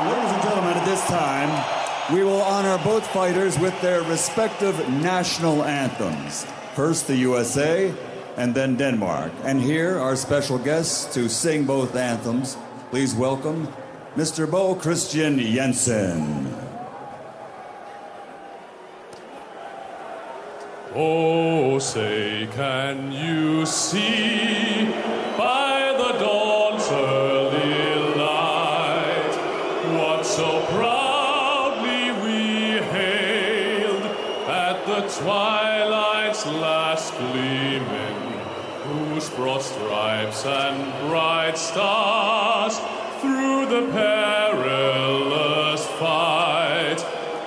Ladies and gentlemen, at this time, we will honor both fighters with their respective national anthems. First the USA, and then Denmark. And here, our special guests to sing both anthems. Please welcome Mr. Bo Christian Jensen. Oh, say, can you see by the dawn's early light what so proudly we hailed at the twilight's last gleaming, whose broad stripes and bright stars through the perilous fight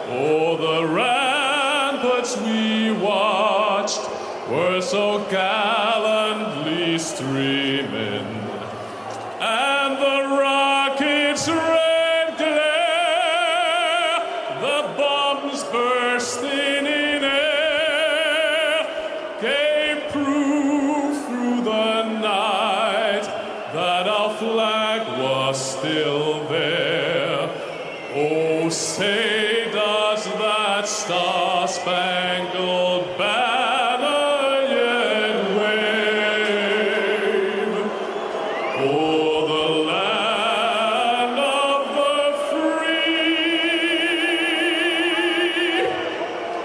o'er the ramparts we watched were so gallantly streaming, and the rockets' red glare, the bombs bursting in air, gave proof through the night that our flag was still there. Oh, say does that star-spangled banner yet wave o'er the land of the free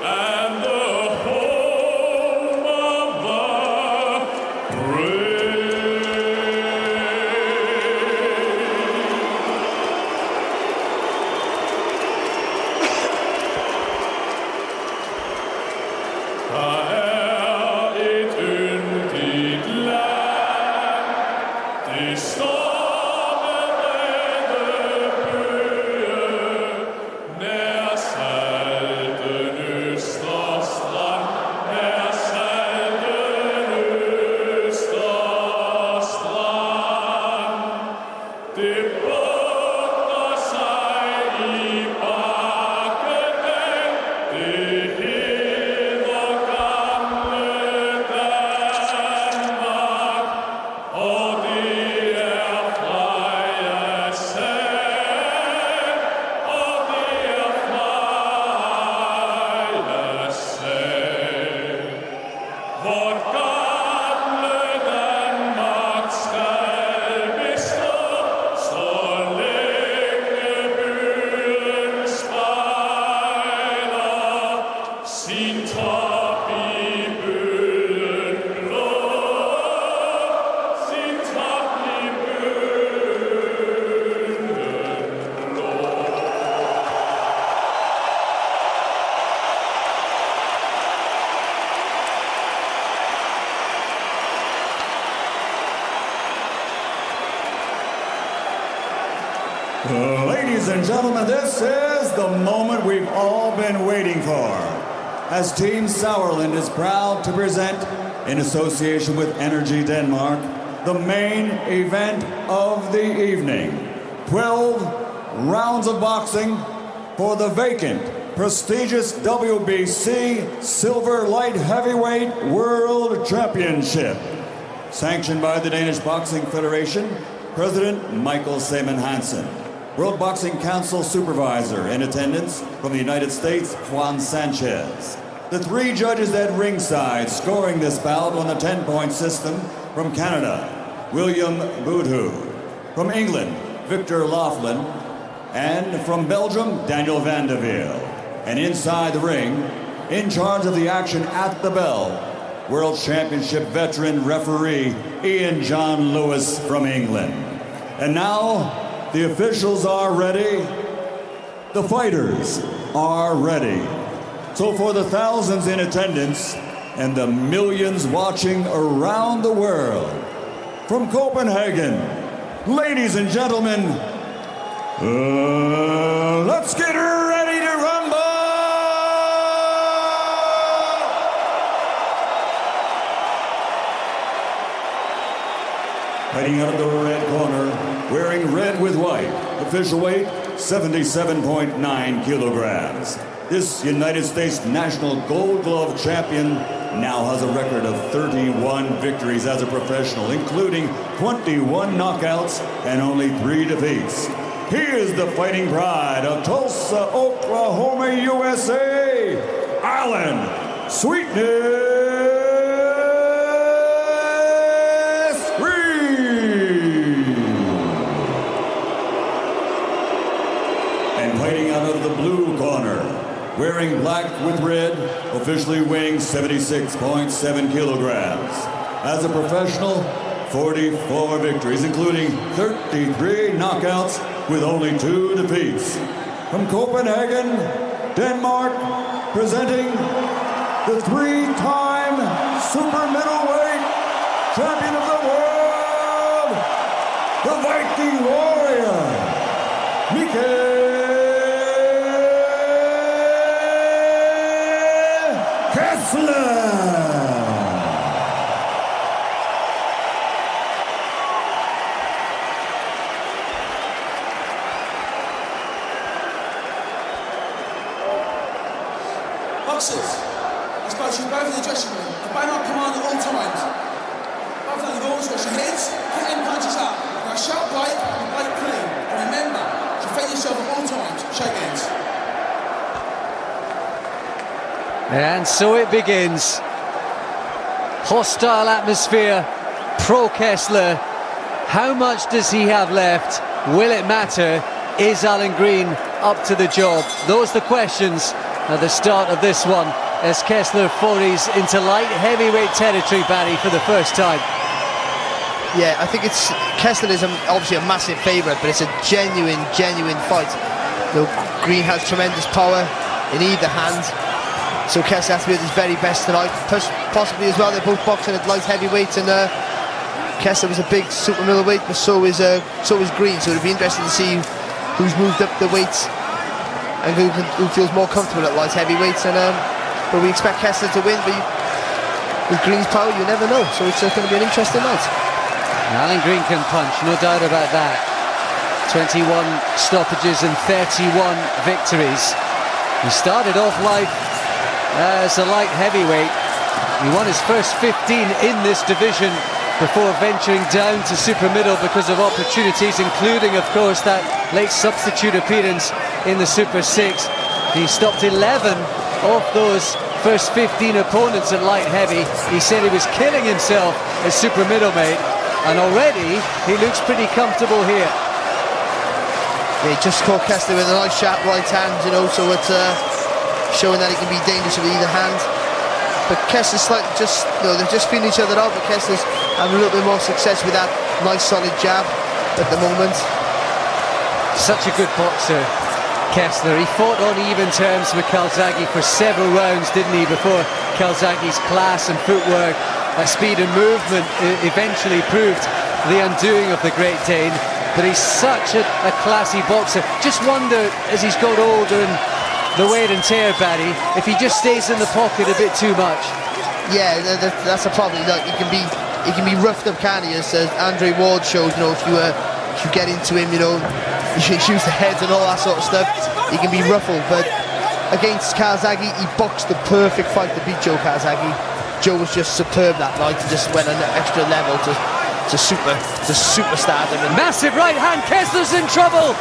and the home of the brave? Ladies and gentlemen, this is the moment we've all been waiting for. As Team Sauerland is proud to present, in association with Energy Denmark, the main event of the evening. 12 rounds of boxing for the vacant, prestigious WBC Silver Light Heavyweight World Championship. Sanctioned by the Danish Boxing Federation, President Mikkel Hansen. World Boxing Council Supervisor in attendance from the United States, Juan Sanchez. The three judges at ringside scoring this bout on the 10-point system from Canada, William Boudhou. From England, Victor Laughlin. And from Belgium, Daniel Vandeville. And inside the ring, in charge of the action at the bell, World Championship veteran referee Ian John Lewis from England. And now, the officials are ready. The fighters are ready. So for the thousands in attendance and the millions watching around the world, from Copenhagen, ladies and gentlemen, let's get ready to rumble! Fighting out of the red corner, wearing red with white, official weight 77.9 kilograms. This United States National Gold Glove champion now has a record of 31 victories as a professional, including 21 knockouts and only 3 defeats. He is the fighting pride of Tulsa, Oklahoma, USA, Allan Sweetness Reed. And fighting out of the blue corner, wearing black with red, officially weighing 76.7 kilograms. As a professional, 44 victories, including 33 knockouts with only 2 defeats. From Copenhagen, Denmark, presenting the 3-time super middleweight champion of the world, the Viking warrior, Mikkel. Kessler. Boxers, I suppose you both in the dressing room, obey my command at all times. Both know the rules where she hits, kick and punches up. Now shout break and break clean. And remember, defend yourself at all times. Shake hands. And so it begins. Hostile atmosphere, pro Kessler. How much does he have left? Will it matter? Is Allan Green up to the job? Those are the questions at the start of this one, as Kessler forays into light heavyweight territory, Barry, for the first time. Yeah, I think it's Kessler is obviously a massive favourite, but it's a genuine fight. You know, Green has tremendous power in either hand, so Kessler has to be at his very best tonight. Possibly as well, they're both boxing at light heavyweight, and Kessler was a big super middleweight, but so is Green. So it'll be interesting to see who's moved up the weights and who feels more comfortable at light heavyweights. And but we expect Kessler to win, but with Green's power, you never know. So it's going to be an interesting night. Allan Green can punch, no doubt about that. 21 stoppages and 31 victories. He started off life as a light heavyweight. He won his first 15 in this division before venturing down to super middle because of opportunities, including, of course, that late substitute appearance in the Super 6. He stopped 11 of those first 15 opponents at light heavy. He said he was killing himself as super middleweight, and already he looks pretty comfortable here. Yeah, he just caught Kessler with a nice sharp right hand, you know, so it's showing that he can be dangerous with either hand. But Kessler's slightly just, you know, they're just feeling each other out, but Kessler's having a little bit more success with that nice solid jab at the moment. Such a good boxer, Kessler. He fought on even terms with Calzaghe for several rounds, didn't he, before Calzaghe's class and footwork, speed and movement eventually proved the undoing of the Great Dane. But he's such a classy boxer. Just wonder, as he's got older and the wear and tear, Barry, if he just stays in the pocket a bit too much. Yeah, that's a problem. Like, he can be roughed up, can he? As Andre Ward showed, you know, if you get into him, you know, you shoot the heads and all that sort of stuff, he can be ruffled. But against Calzaghe, he boxed the perfect fight to beat Joe Calzaghe. Joe was just superb that night and just went an extra level to superstardom. And massive right hand, Kessler's in trouble,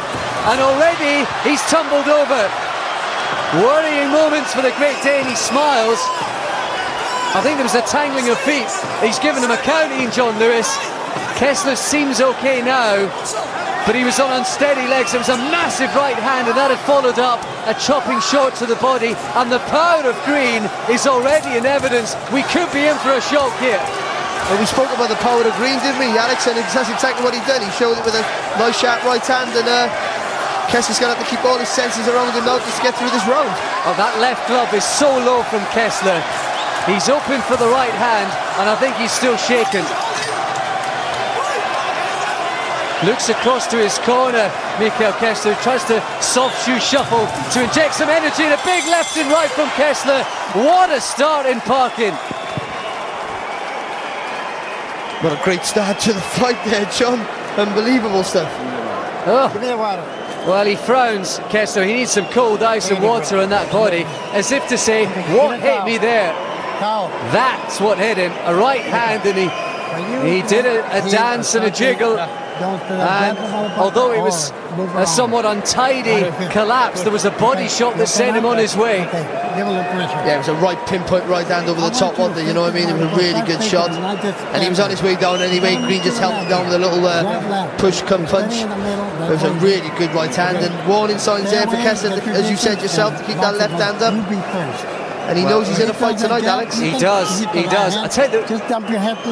and already he's tumbled over. Worrying moments for the Great Dane. He smiles. I think there was a tangling of feet. He's given him a counting, John Lewis. Kessler seems okay now, but he was on unsteady legs. There was a massive right hand, and that had followed up a chopping shot to the body, and the power of Green is already in evidence. We could be in for a shock here. Well, we spoke about the power of Green, didn't we, Alex? And that's exactly what he did. He showed it with a nice sharp right hand, and Kessler's going to have to keep all his senses around him now just to get through this round. Oh, that left glove is so low from Kessler. He's open for the right hand, and I think he's still shaken. Looks across to his corner, Mikkel Kessler tries to soft shoe shuffle to inject some energy, and a big left and right from Kessler. What a start in parking. What a great start to the fight there, John. Unbelievable stuff. Oh. Well, he frowns, Kessler. He needs some cold ice and water on that body, as if to say, what hit me there? That's what hit him. A right hand, and he did a dance and a jiggle And although it was a somewhat untidy collapse, there was a body shot that sent him on his way. Yeah, it was a right pinpoint right hand over the top, wasn't it? You know what I mean? It was a really good shot. And he was on his way down anyway. Green just helped him down with a little push come punch. It was a really good right hand, and warning signs there for Kessler, as you said yourself, to keep that left hand up. And he knows he's in a fight tonight, Alex. He does. I tell you,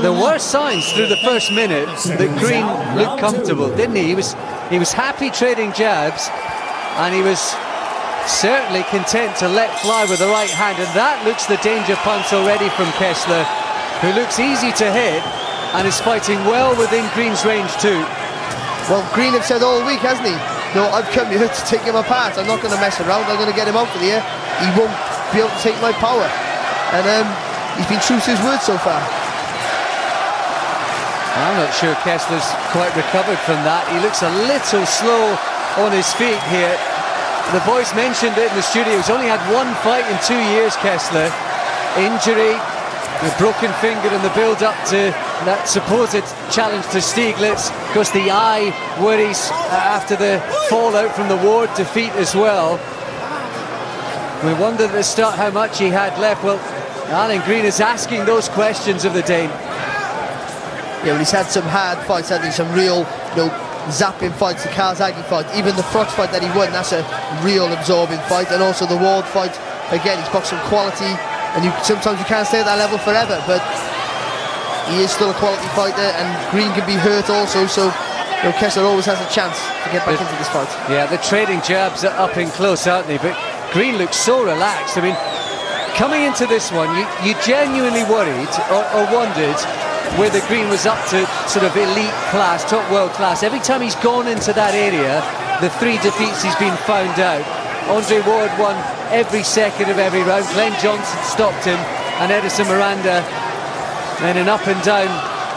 there were signs through the first minute that Green looked comfortable, didn't he? He was happy trading jabs, and he was certainly content to let fly with the right hand, and that looks the danger punch already from Kessler, who looks easy to hit and is fighting well within Green's range too. Well, Green have said all week, hasn't he? No, I've come here to take him apart. I'm not going to mess around. I'm going to get him out of here. He won't be able to take my power. And he's been true to his word so far. I'm not sure Kessler's quite recovered from that. He looks a little slow on his feet here. The boys mentioned it in the studio. He's only had one fight in 2 years, Kessler. Injury, a broken finger in the build-up to that supposed challenge to Stieglitz. Of course, the eye worries after the fallout from the Ward defeat as well. We wondered at the start how much he had left. Well, Allan Green is asking those questions of the Dane. Yeah, well, he's had some hard fights, hasn't he? Some real, zapping fights, the Kawasaki fight. Even the Frotz fight that he won, that's a real absorbing fight. And also the Ward fight, again, he's got some quality. And sometimes you can't stay at that level forever, but he is still a quality fighter, and Green can be hurt also, so Kessler always has a chance to get back into this fight. Yeah, the trading jabs are up in close, aren't they? But Green looks so relaxed. I mean, coming into this one, you genuinely worried or wondered whether Green was up to sort of elite class, top world class. Every time he's gone into that area, the 3 defeats he's been found out. Andre Ward won every second of every round. Glenn Johnson stopped him, and Edison Miranda in an up and down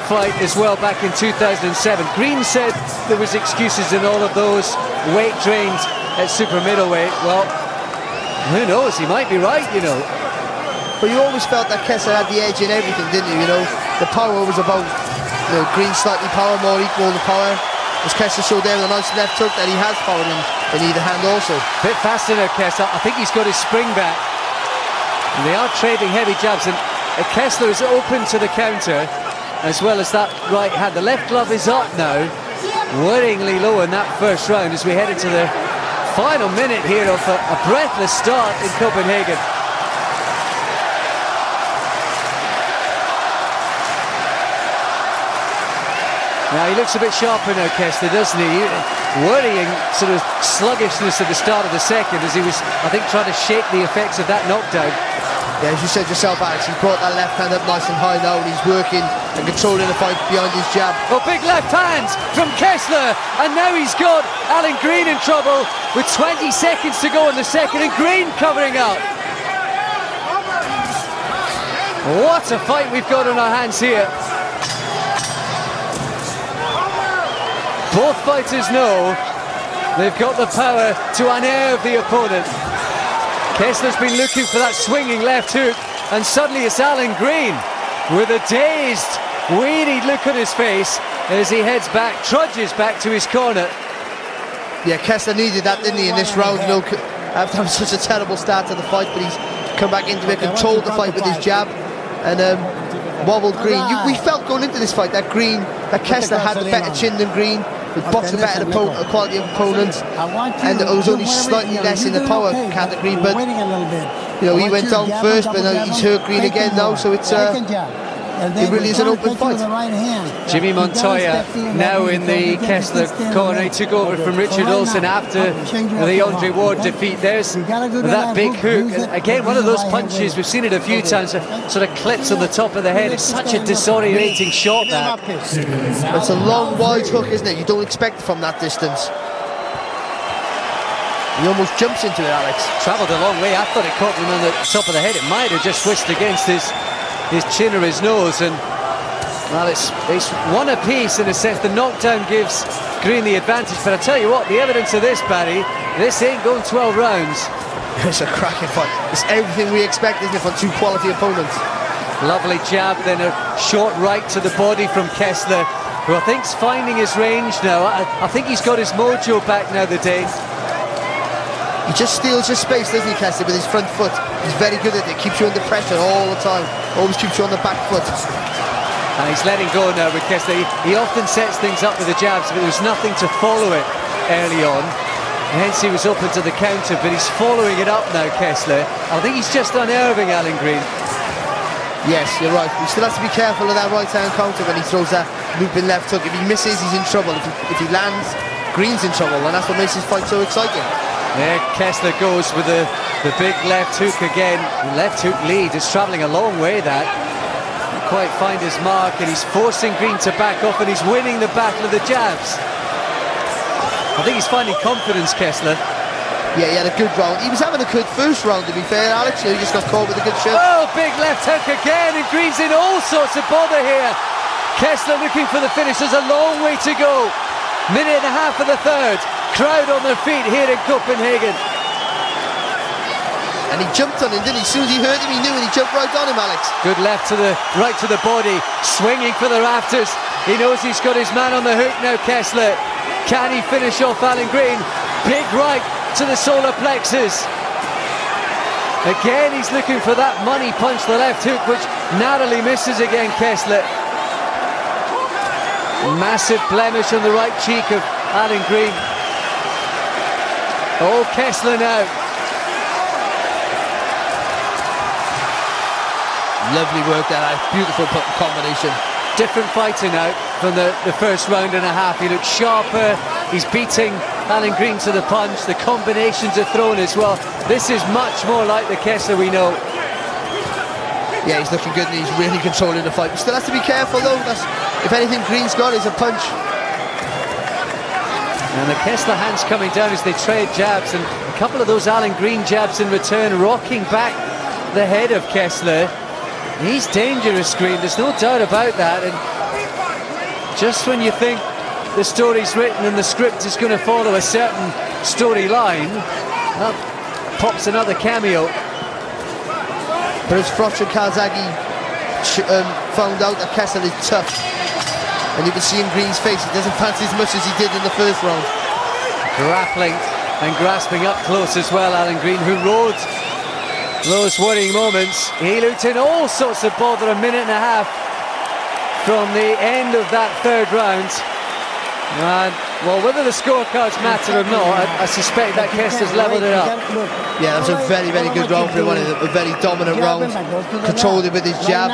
fight as well back in 2007. Green said there was excuses in all of those, weight drained at super middleweight. Well, who knows, he might be right, But you always felt that Kessler had the edge in everything, didn't you? The power was about Green slightly more equal the power. As Kessler showed there with a nice left hook, that he has power in either hand also. Bit faster now, Kessler. I think he's got his spring back. And they are trading heavy jabs, and Kessler is open to the counter as well as that right hand. The left glove is up now, worryingly low in that first round as we head into the final minute here of a breathless start in Copenhagen. Now he looks a bit sharper now, Kessler, doesn't he? Worrying sort of sluggishness at the start of the second as he was, I think, trying to shake the effects of that knockdown. Yeah, as you said yourself, Alex, he brought that left hand up nice and high now, and he's working and controlling the fight behind his jab. Oh, big left hand from Kessler, and now he's got Allan Green in trouble with 20 seconds to go in the second, and Green covering up. What a fight we've got on our hands here. Both fighters know they've got the power to unnerve the opponent. Kessler's been looking for that swinging left hook, and suddenly it's Allan Green with a dazed, wearied look on his face as he heads back, trudges back to his corner. Yeah, Kessler needed that, didn't he, in this round? After having such a terrible start to the fight, but he's come back into it, controlled the fight with his jab, and wobbled Green. We felt going into this fight that Kessler had a better chin than Green. He boxed a better quality of opponent, and it was only slightly less in the power category. But he went down first, but he's hurt Green again now, so it's it really is an open fight. Jimmy Montoya now in the Kessler corner. He took over from Richard Olsen after the Andre Ward defeat. There's that big hook. And again, one of those punches, we've seen it a few times, sort of clips on the top of the head. It's such a disorientating shot, that. It's a long, wide hook, isn't it? You don't expect it from that distance. He almost jumps into it, Alex. Travelled a long way. I thought it caught him on the top of the head. It might have just whisked against his chin or his nose, and well, it's one apiece in a sense. The knockdown gives Green the advantage, but I tell you what, the evidence of this, Barry, this ain't going 12 rounds. It's a cracking fight. It's everything we expect, isn't it, from 2 quality opponents. Lovely jab, then a short right to the body from Kessler. who I think's finding his range now. I think he's got his mojo back now, the Dane. He just steals your space, doesn't he, Kessler, with his front foot. He's very good at it, keeps you under pressure all the time. Always keeps you on the back foot. And he's letting go now with Kessler. He often sets things up with the jabs, but there was nothing to follow it early on. Hence he was open to the counter, but he's following it up now, Kessler. I think he's just unerving Allan Green. Yes, you're right. He still has to be careful of that right-hand counter when he throws that looping left hook. If he misses, he's in trouble. If he lands, Green's in trouble, and that's what makes this fight so exciting. There Kessler goes with the big left hook again. The left hook lead is travelling a long way, that. Can't quite find his mark, and he's forcing Green to back off, and he's winning the battle of the jabs. I think he's finding confidence, Kessler. Yeah, he had a good round. He was having a good first round, to be fair, Alex. He just got caught with a good shot. Oh, big left hook again, and Green's in all sorts of bother here. Kessler looking for the finish. There's a long way to go. Minute and a half of the third. Crowd on their feet here in Copenhagen. And he jumped on him, didn't he? As soon as he heard him, he knew, and he jumped right on him, Alex. Good left to the right to the body, swinging for the rafters. He knows he's got his man on the hook now, Kessler. Can he finish off Allan Green? Big right to the solar plexus. Again, he's looking for that money punch, the left hook, which narrowly misses again, Kessler. Massive blemish on the right cheek of Allan Green. Oh, Kessler now. Lovely work there, beautiful combination. Different fighter now from the first round and a half. He looks sharper. He's beating Allan Green to the punch. The combinations are thrown as well. This is much more like the Kessler we know. Yeah, he's looking good and he's really controlling the fight. He still has to be careful though. If anything Green's got is a punch. And the Kessler hands coming down as they trade jabs, and a couple of those Allan Green jabs in return, rocking back the head of Kessler. He's dangerous, Green, there's no doubt about that. And just when you think the story's written and the script is going to follow a certain storyline, pops another cameo. But as Frotch and Calzaghe found out that Kessler is tough, and you can see in Green's face, he doesn't fancy as much as he did in the first round. Grappling and grasping up close as well, Allan Green, who rode those worrying moments. He looked in all sorts of bother a minute and a half from the end of that third round. And, well, whether the scorecards matter or not, I suspect that Kessler's levelled it up. Yeah, that was a very, very good round for him. A very dominant round. Controlled it with his jab.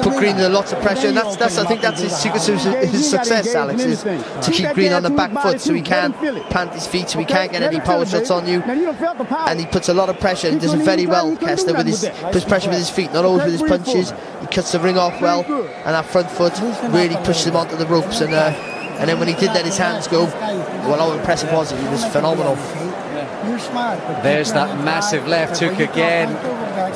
Put Green under lots of pressure, and I think that's his secret to his success, Alex, is to keep Green on the back foot so he can't plant his feet, so he can't get any power shots on you. And he puts a lot of pressure. He does it very well, Kessler, with puts pressure with his feet, not always with his punches. He cuts the ring off well, and that front foot really pushes him onto the ropes. And then when he did let his hands go, well, how impressive was it? He was phenomenal. There's that massive left hook again.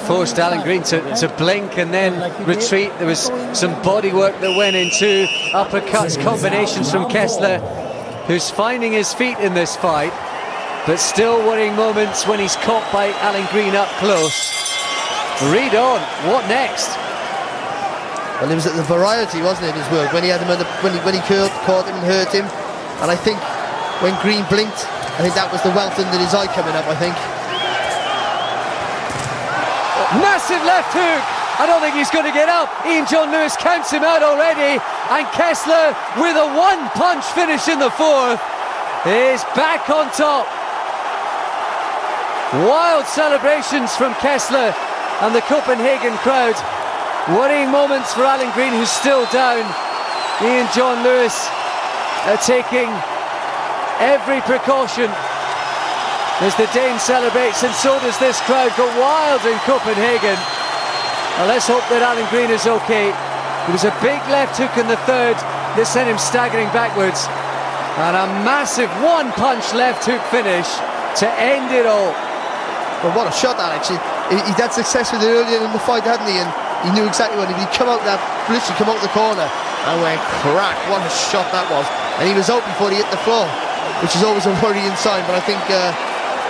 Forced Allan Green to blink and then retreat. There was some body work that went into uppercuts, combinations from Kessler, who's finding his feet in this fight, but still worrying moments when he's caught by Allan Green up close. Read on, what next? Well, it was the variety, wasn't it, his work, when he had him when he caught him and hurt him. And I think when Green blinked, I think that was the welt under his eye coming up, I think. Massive left hook. I don't think he's going to get up. Ian John Lewis counts him out already, and Kessler, with a one-punch finish in the fourth, is back on top. Wild celebrations from Kessler and the Copenhagen crowd. Worrying moments for Allan Green, who's still down. Ian John Lewis taking every precaution as the Dane celebrates, and so does this crowd. Go wild in Copenhagen. Well, let's hope that Allan Green is okay. It was a big left hook in the third. This sent him staggering backwards, and a massive one-punch left hook finish to end it all. Well, what a shot, Alex. He'd had success with it earlier in the fight, hadn't he? And he knew exactly when he'd come out that, literally come out the corner and went crack. What a shot that was. And he was out before he hit the floor, which is always a worrying sign. But I think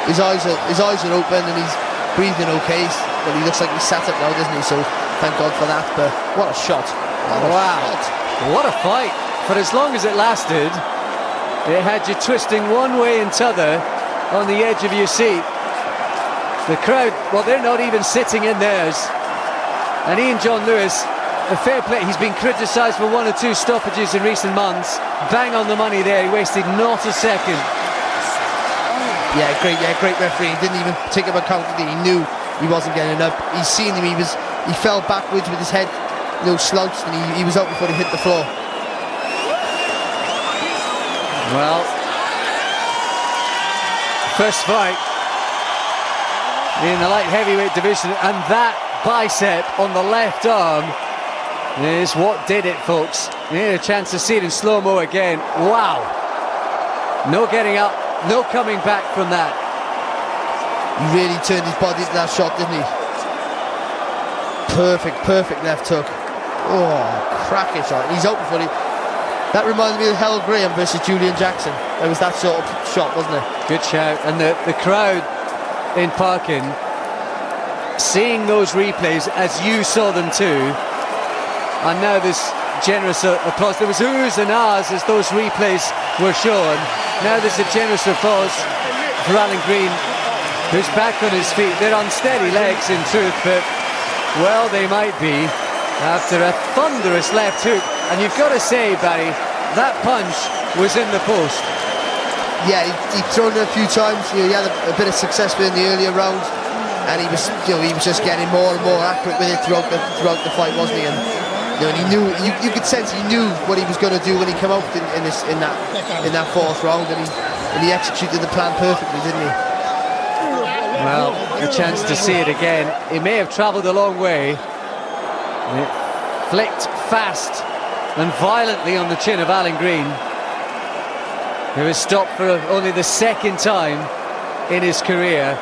his eyes are open and he's breathing okay. Well, he looks like he's sat up now, doesn't he? So thank God for that. But what a shot. What a shot. What a fight for as long as it lasted, it had you twisting one way and t'other on the edge of your seat. The crowd, well, they're not even sitting in theirs. And Ian John Lewis, a fair play, he's been criticised for 1 or 2 stoppages in recent months. Bang on the money there, he wasted not a second. Yeah, great referee. He didn't even take him account. He knew he wasn't getting up. He's seen him, he fell backwards with his head, slouched, and he was out before he hit the floor. Well, first fight in the light heavyweight division, and that bicep on the left arm is what did it, folks. You had a chance to see it in slow-mo again. Wow. No getting up, no coming back from that. He really turned his body to that shot, didn't he? Perfect left hook. Oh, cracking shot. He's out before he... That reminded me of Hell Graham versus Julian Jackson. It was that sort of shot, wasn't it? Good shout. And the crowd in Parkin, seeing those replays as you saw them too, and now this generous applause. There was oohs and ahs as those replays were shown. Now there's a generous applause for Allan Green, who's back on his feet. They're unsteady legs in truth, but well, they might be after a thunderous left hook. And you've got to say, Barry, that punch was in the post. Yeah, he'd thrown it a few times. He had a bit of success with it in the earlier rounds, and he was just getting more and more accurate with it throughout the fight, wasn't he? And and he knew, you could sense he knew what he was going to do when he came out in that 4th round, and he executed the plan perfectly, didn't he? Well, a chance to see it again. He may have travelled a long way. It flicked fast and violently on the chin of Allan Green, who was stopped for only the 2nd time in his career.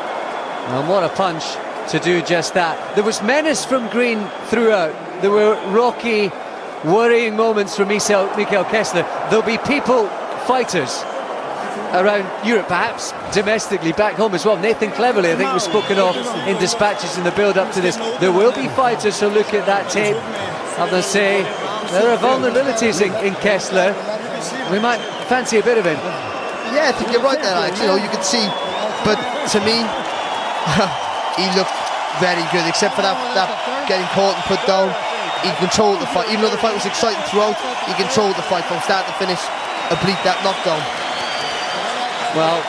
And what a punch to do just that. There was menace from Green throughout. There were rocky, worrying moments from Mikkel Kessler. There'll be people, fighters, around Europe, perhaps domestically, back home as well. Nathan Cleverly, I think, was spoken of in dispatches in the build-up to this. There will be fighters who look at that tape and they'll say, there are vulnerabilities in Kessler. We might fancy a bit of him. Yeah, I think you're right there, Alex. You can see, but to me, he looked very good, except for that getting caught and put down. He controlled the fight, even though the fight was exciting throughout. He controlled the fight from start to finish, oblique that knockdown. Well,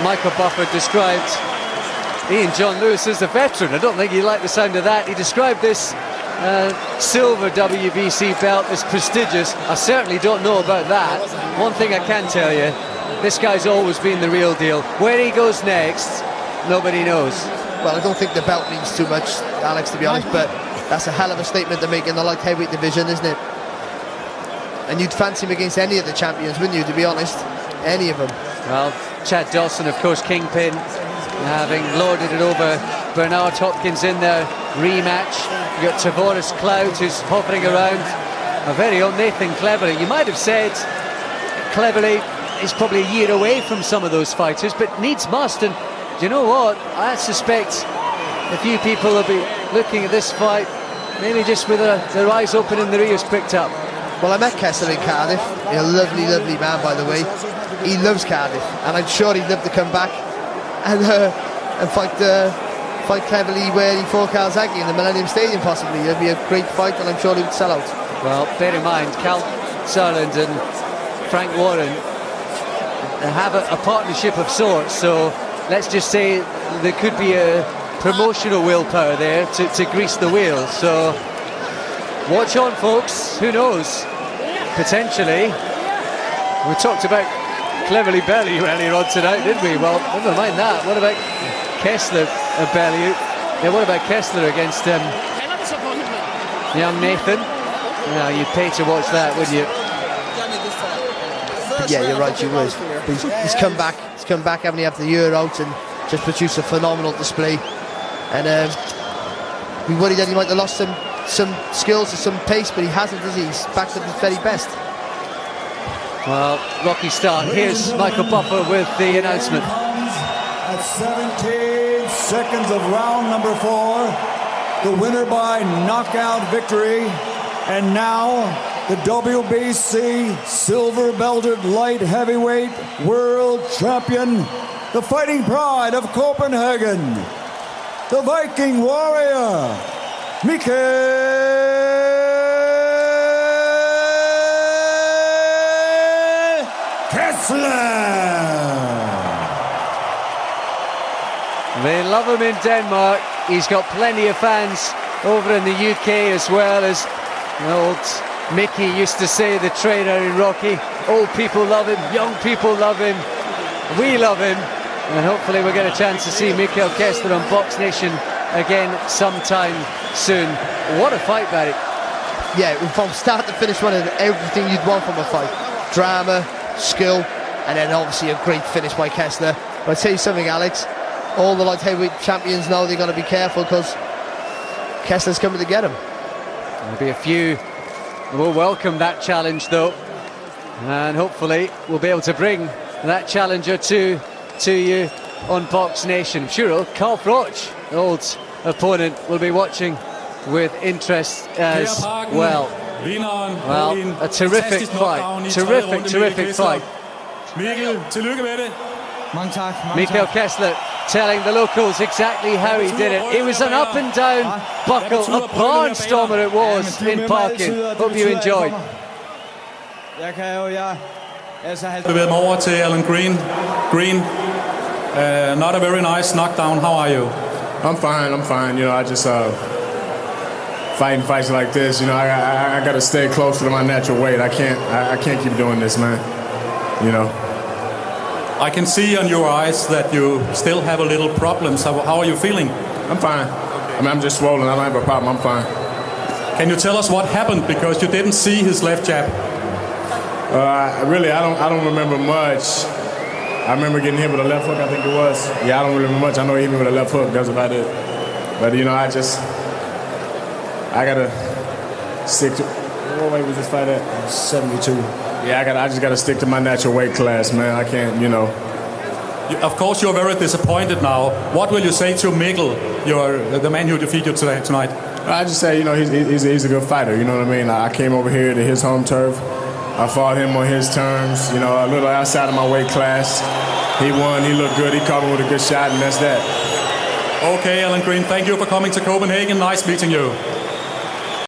Michael Buffer described Ian John Lewis as a veteran. I don't think he liked the sound of that. He described this silver WBC belt as prestigious. I certainly don't know about that. One thing I can tell you, this guy's always been the real deal. Where he goes next, nobody knows. Well, I don't think the belt means too much, Alex, to be honest, but that's a hell of a statement to make in the light heavyweight division, isn't it? And you'd fancy him against any of the champions, wouldn't you, to be honest? Any of them. Well, Chad Dawson, of course, kingpin, having lorded it over Bernard Hopkins in their rematch. You got Tavoris Cloud, who's hovering around. A very own Nathan Cleverly. You might have said Cleverly is probably a year away from some of those fighters, but needs must. And do you know what? I suspect a few people will be looking at this fight maybe just with their eyes open and their ears pricked up. Well, I met Kessler in Cardiff. A lovely man, by the way. He loves Cardiff, and I'm sure he'd love to come back and fight Cleverly where he fought Calzaghe in the Millennium Stadium, possibly. It'd be a great fight, and I'm sure he would sell out. Well, bear in mind, Cal Sutherland and Frank Warren have a partnership of sorts, so let's just say there could be a promotional willpower there to grease the wheels. So watch on, folks. Who knows? Potentially. We talked about Cleverly belly earlier on tonight, didn't we? Well, never mind that. What about Kessler belly? Yeah, what about Kessler against young Nathan? Yeah, you'd pay to watch that, wouldn't you? But yeah, you're right, you would. He's come back. He's come back, having after the year out, and just produced a phenomenal display. And we worried that he might have lost some skills and some pace, but he hasn't, has he? He's back to his very best. Well, rocky start. Here's Michael Buffer with the announcement. At 17 seconds of round number 4, the winner by knockout victory, and now the WBC silver belted light heavyweight world champion, the fighting pride of Copenhagen, the Viking warrior, Mikkel Kessler. They love him in Denmark. He's got plenty of fans over in the UK as well, as old Mickey used to say, the trainer in Rocky. Old people love him, young people love him, we love him, and hopefully we'll get a chance to see Mikkel Kessler on Box Nation again sometime soon. What a fight, Barry. Yeah, from start to finish, one of everything you'd want from a fight. Drama, skill, and then obviously a great finish by Kessler. But I'll tell you something, Alex, all the light heavyweight champions know they're going to be careful because Kessler's coming to get him. There'll be a few who will welcome that challenge though, and hopefully we'll be able to bring that challenger to you on Box Nation. I'm sure Carl Froch, the old opponent, will be watching with interest as well. Well, a terrific fight, terrific fight. Mikkel, tillykke med det. Mange tak. Mikkel Kessler telling the locals exactly how he did it. It was an up and down buckle, a barnstormer it was in parking. Hope you enjoyed. Bevæget mig over til Allan Green. Not a very nice knockdown. How are you? I'm fine. You know, I just fighting fights like this. You know, I got to stay closer to my natural weight. I can't keep doing this, man. You know. I can see on your eyes that you still have a little problems. How are you feeling? I'm fine. I mean, I'm just swollen. I don't have a problem. I'm fine. Can you tell us what happened, because you didn't see his left jab? Really, I don't remember much. I remember getting hit with a left hook, I think it was. Yeah, I don't remember much. I know he hit me with a left hook. That's about it. But you know, I gotta stick to. What weight was this fight at? 72. Yeah, I just gotta stick to my natural weight class, man. I can't, you know. Of course, you're very disappointed now. What will you say to Mikkel, the man who defeated you tonight? I just say, you know, he's a good fighter. You know what I mean? I came over here to his home turf. I fought him on his terms. You know, a little outside of my weight class. He won. He looked good. He caught me with a good shot, and that's that. Okay, Allan Green. Thank you for coming to Copenhagen. Nice meeting you.